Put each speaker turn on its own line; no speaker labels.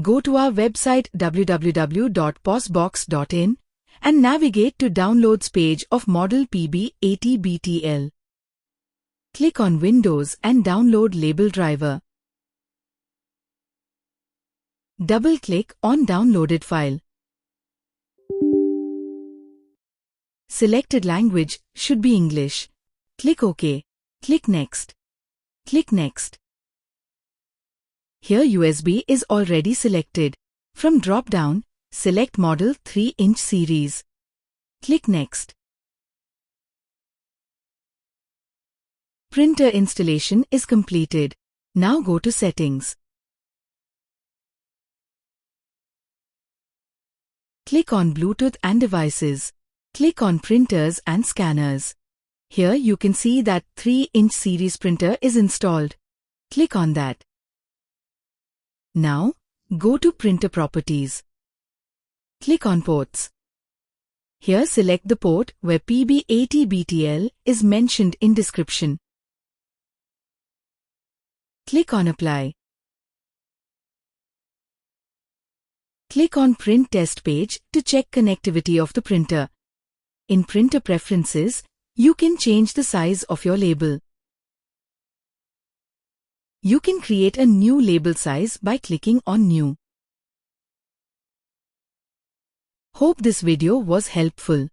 Go to our website www.posbox.in and navigate to Downloads page of model PB80BT-L. Click on Windows and download Label Driver. Double-click on downloaded file. Selected language should be English. Click OK. Click Next. Click Next. Here USB is already selected. From drop-down, select Model 3-inch series. Click Next. Printer installation is completed. Now go to Settings. Click on Bluetooth and Devices. Click on Printers and Scanners. Here you can see that 3-inch series printer is installed. Click on that. Now, go to Printer Properties. Click on Ports. Here select the port where PB80BT-L is mentioned in description. Click on Apply. Click on Print Test page to check connectivity of the printer. In Printer Preferences, you can change the size of your label. You can create a new label size by clicking on New. Hope this video was helpful.